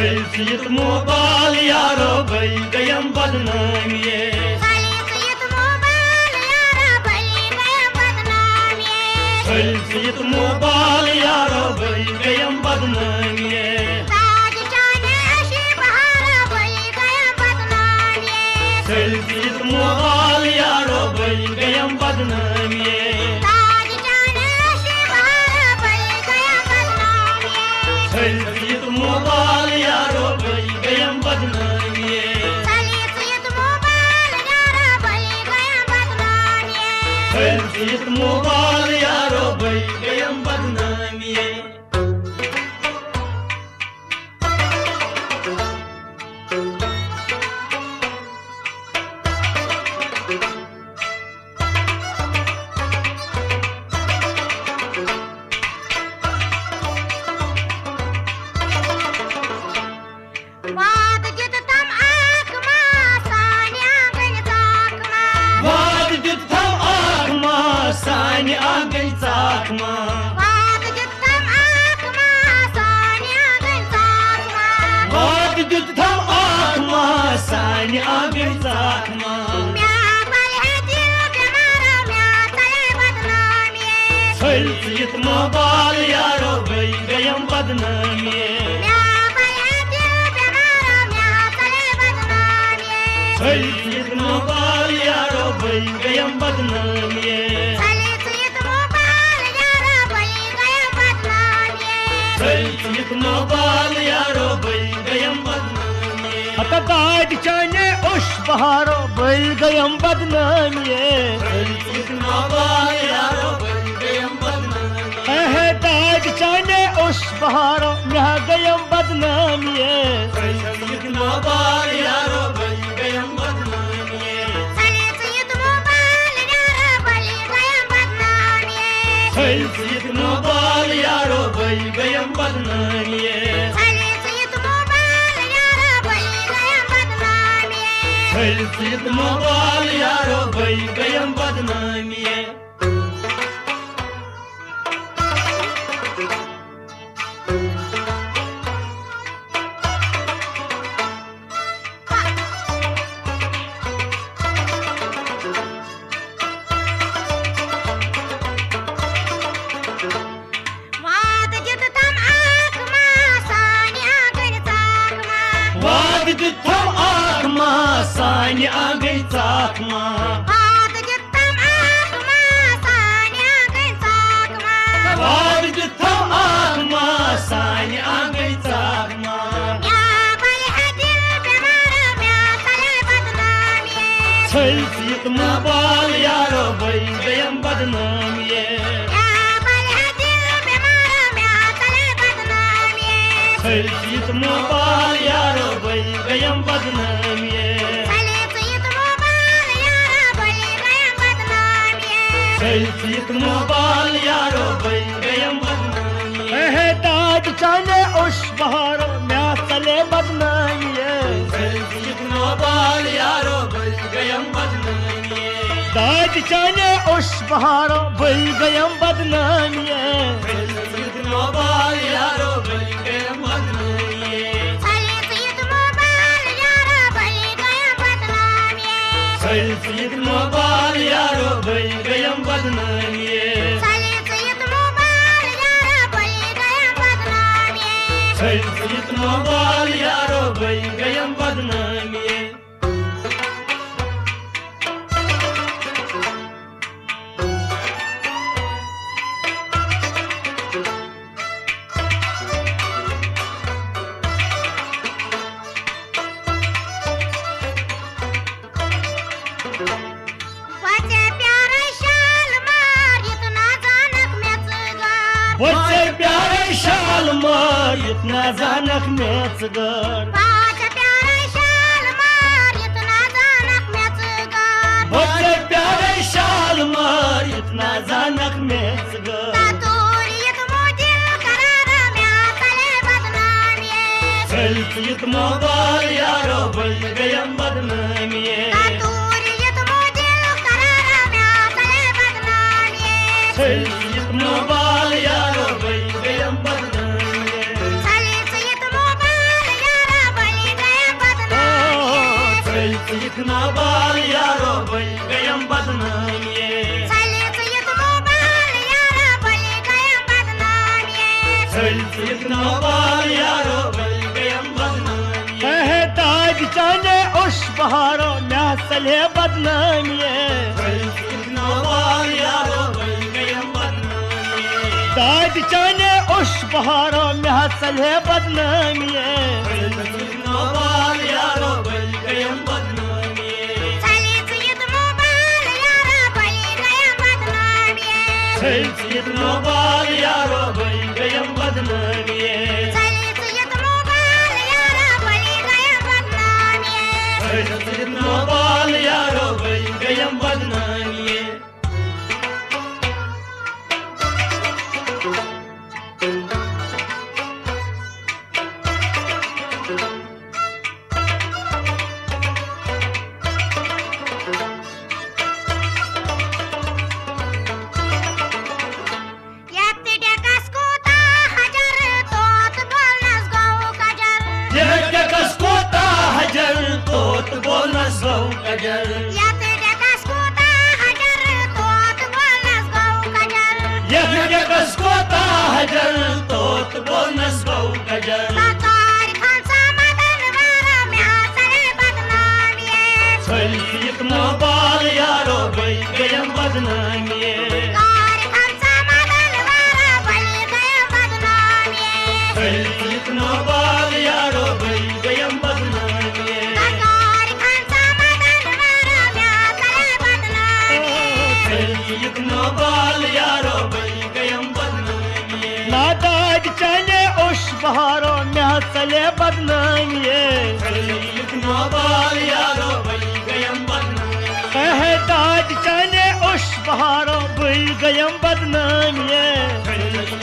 Sălțit mobal, iară băi, găi-am badnămie. Sălțit mobal, iară băi, găi-am badnămie. Sălțit mobal, iară băi, găi-am badnămie. Tagiceane și bahară băi, găi-am badnămie. Sălțit mobal, iară băi, găi-am badnămie. Tagiceane și bahară băi, găi-am badnămie. Sălțit mobal, iară băi, găi-am badnămie. Sălțit mobal, iară băi, găi-am badnămie. Sălțit mobal, iară băi, găi-am badnămie. Sani agay takma. Vad gittam akma, sani agay takma. Vad gittam akma, sani agay takma. Mya bal hadil bemara, mya tale badnamiye. Sălțit mobal, iară băi, găi-am badnămie. Mya bal hadil bemara, mya tale badnamiye. Sălțit mobal, iară băi, găi-am badnămie. Sălțit mobal, iară băi, găi-am badnămie. आता दाद चाने उस बहारो बैल गयम बदनामिये. Sălțit mobal, iară băi, găi-am badnămie. है दाद चाने उस बहारो यह गयम बदनामिये. Sălțit mobal, iară băi, găi-am badnămie. Sălțit mobal, iară băi, găi-am badnamiye. Sălțit mobal, iară băi, găi-am badnămie. Sălțit mobal, iară băi, găi-am badnamiye. Sălțit mobal, iară băi, găi-am badnămie. Vad gittam akma, sani agay takma. Vad gittam akma, sani agay takma. Vad gittam akma, sani agay takma. Vad gittam akma, sani agay takma. Mya bal hadil bemara, mya tale badnamiye. Sălțit mobal, iară băi, găi-am badnămie. Mya bal hadil bemara, mya tale badnamiye. Sălțit mobal, iară băi, găi-am badnămie. Sălțit mobal, iară băi, găi-am badnamiye. Sălțit mobal, iară băi, găi-am badnămie. है दाद चाने उस बहारो मैं तले बदनामिये. Sălțit mobal, iară băi, găi-am badnămie. दाद चाने उस बहारो बैल गयम बदनामिये. Sălțit mobal, iară băi, găi-am badnămie. Sălțit mobal, iară băi, găi-am badnamiye. Sălțit mobal, iară băi, găi-am badnămie. Sălțit mobal, iară băi, găi-am badnamiye. Sălțit mobal, iară băi, găi-am badnămie. Face प्यारा शालमार, इतना जानक में चगर. बच्चे प्यारे शाल मार इतना जानक मेचगर. Face प्यारा शालमार, इतना जानक में चगर. बच्चे प्यारे शाल मार इतना जानक मेचगर. तातुरियत मोदिल करारा, म्या तले badnamiye. Sălțit mobal, iară băi, găi-am badnămie. Taturiyat model karara mya tale badnamiye. Sălțit mobal, iară băi, găi-am badnămie. Sălțit mobal, इतना बाल यारो बल गयम बदनामी है ताज चाने उस बहारो मैं सले बदनामी इतना बाल यारो बल गयम बदनामी ताज चाने उस बहारो मैं सले बदनामी इतना बाल यारो बल गयम बदनामी सलीत युद्ध मोबाल यारा बलि गयम बदनामी इतना बाल यारो बल गयम बदनामी सलीत युद्ध मोबाल यारा बलि गयम बदनामी इतना बाल यारो बल गयम बदनामी यात डेकस कोता हजर तोत बोलनस गौ कजर कोता हजर तोत बोलस गौ कजर यात डेकस कोता हजर तोत बोलनस गौ कजर कोता हजर तोत बोलस गौ कजर तार खान समादन वारा म्या सले बदनामी इतना बाल यारो बल गयम बदनामी तार खान समादन वारा बलि गयम बदनामी इतना बाल यारो बल गयम बदनामी तार खान समादन वारा म्या सले बदनामी इतना बाल यारो बल गयम बदनामी ना ताज चाने उस बहारो मैं सले बदनामी इतना बाल यारो बल गयम बदनामी है ताज चाने उस बहारो भूल गयम बदनामी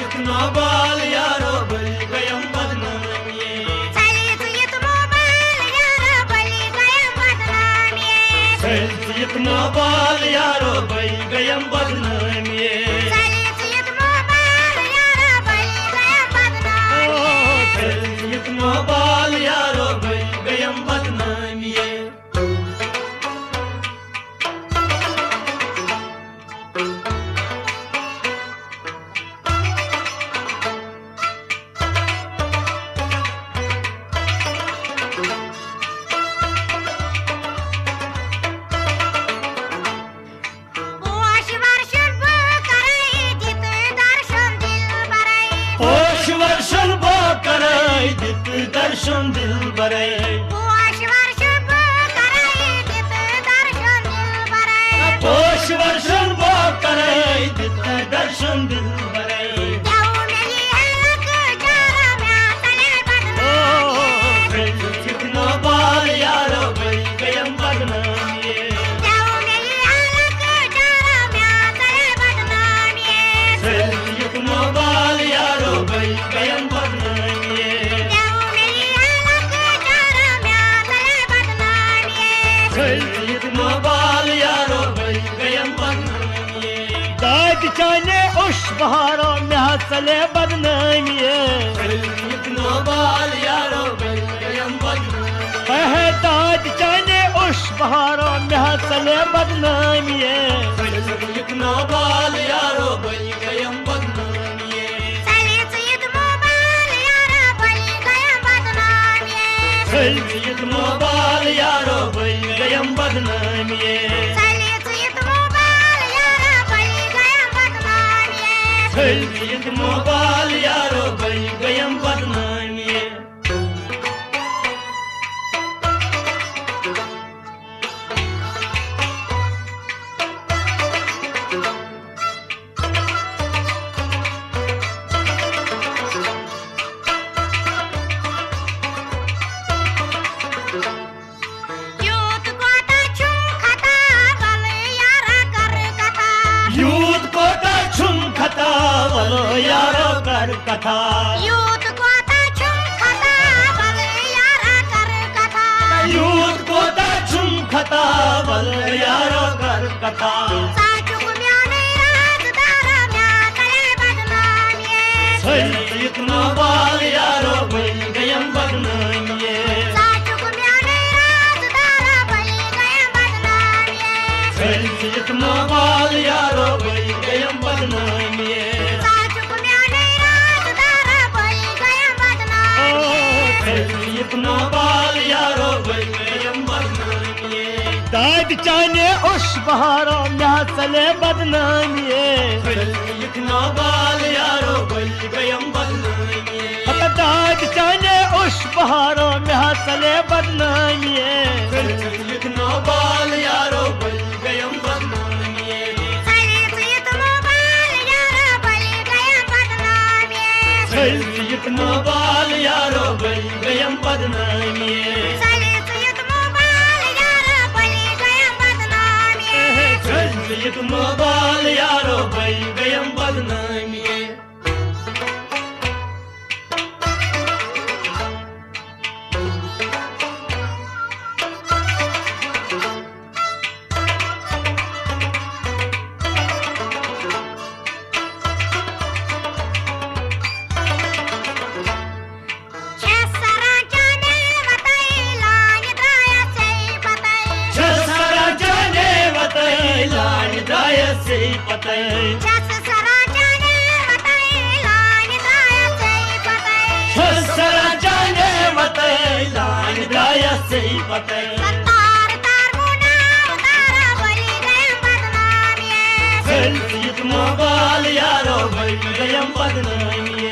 इतना बाल यारो बल गयम बदनामी सलीत युद्ध मोबाल यारा बलि गयम बदनामी इतना बाल यारो बल गयम बदनामी सलीत युद्ध मोबाल यारा बलि गयम बदनामी इतना बाल यारो बल गयम बदनामी पोष वर्षन कराई जित दर्शन दिल बराई होश वर्षन बो कराई दित दर्शन दिल बरे पोष वर्षन कराई जित दर्शन दिल बराई होश वर्षन बो कराई दित दर्शन दिल बरे देव मेरी हलक जारा म्या सले बदनामी इतना बाल यारो बल गयम बदनामी देव मेरी हलक जारा म्या सले बदनामी इतना बाल यारो बल गयम बदनामी देव मेरी हलक जारा म्या सले बदनामी इतना बाल यारो बल गयम बदनामी ताज चाने उस बहारो मैं सले बदनामी इतना बाल यारो बल गयम बदनामी है ताज चाने उस बहारो मैं सले बदनामी इतना बाल यारो बल गयम बदनामी सलीत युद्ध मोबाल यारा बलि गयम बदनामी इतना बाल यारो बल गयम बदनामी सलीत युद्ध मोबाल यारा बलि गयम बदनामी इतना बाल यारो बल गयम बदनामी यूत कोता छुम खता बल यारा कर कथा यूथ कोटा छुम खता वलो यारो कर कथा यूत कोता छुम खता बल यारा कर कथा यूथ कोटा छुम खता वलो यारो कर कथा साचुक म्याने राजदारा म्या सले बदनामी इतना बाल यारो बल गयम बदनामी साचुक म्याने राजदारा बलि गयम बदनामी इतना बाल यारो बल गयम बदनामी साचुक म्याने राजदारा बलि दाद चाने उश बहारो म्या चले बदनामी लिखना बाल यारो बल गयम बदनामी दाद चाने उश बहारो म्या चले बदनामी लिखना बाल यारो बल गयम बदनामी लिखना बाल यारो बल गयम बदनामी बाल यारो बल गयम बदनामी बाल यारो बल गयम बदनामी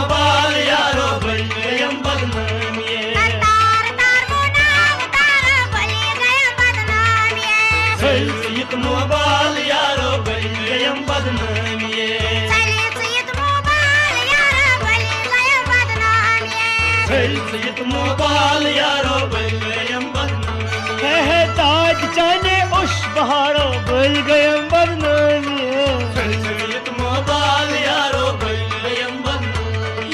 बाल यारो बल गयम बदनामी बाल यारो बल गयम बदनामी बाल यारो बल गयम बदनामी दाद चाने उश बहारो बल गयम बदनामी बाल यारो बल गयम बदनामी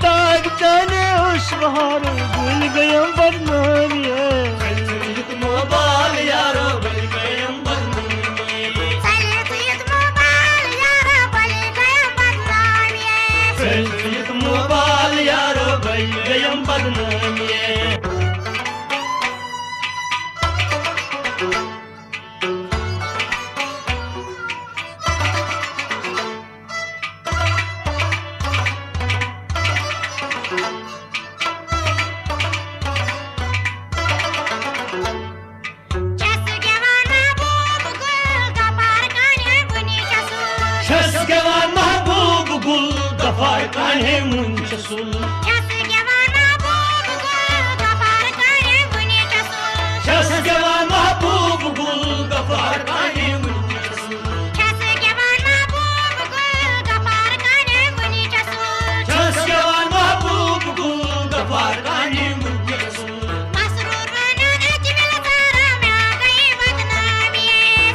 दाद चाने उश बहारो बल गयम बदनामी बाल यारो बल गयम बदनामी बाल यारो बल गयम बदनामी Farkane munçasul Şasgava mahbub gul Farkane munçasul Şasgava mahbub gul Farkane munçasul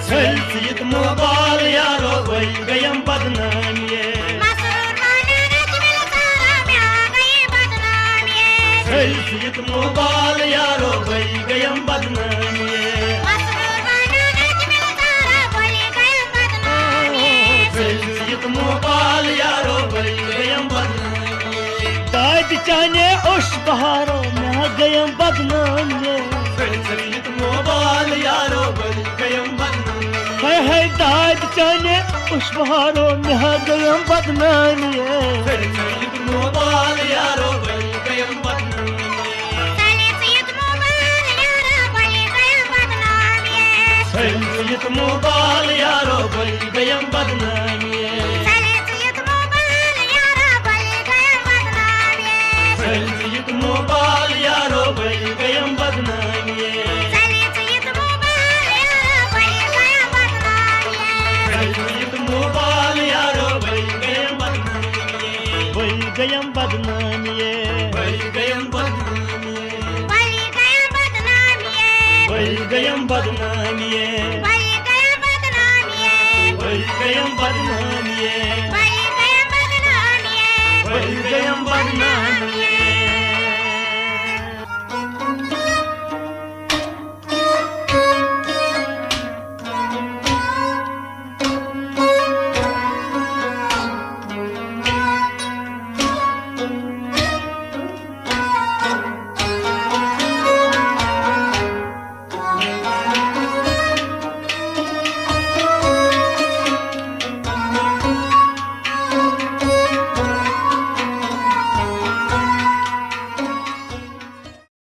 Selfiyet mubal yaro bal gayam badnami Selfiyet mubal yaro bal gayam badnaami Selfiyet mubal yaro bal gayam badnaami दाद चाने उश बहारो म्या गयम बदनामी Selfiyet mubal yaro bal gayam badnaami दाद चाने उश बहारो म्या गयम बदनामी Selfiyet mubal yaro bal gayam badnaami Selfiyet mubal yaro bal gayam badnaami Selfiyet mubal yaro bal gayam badnaami Selfiyet mubal yaro bal gayam badnaami बल गयम बदनामी bal gayam badnaami बल गयम बदनामी bal gayam badnaami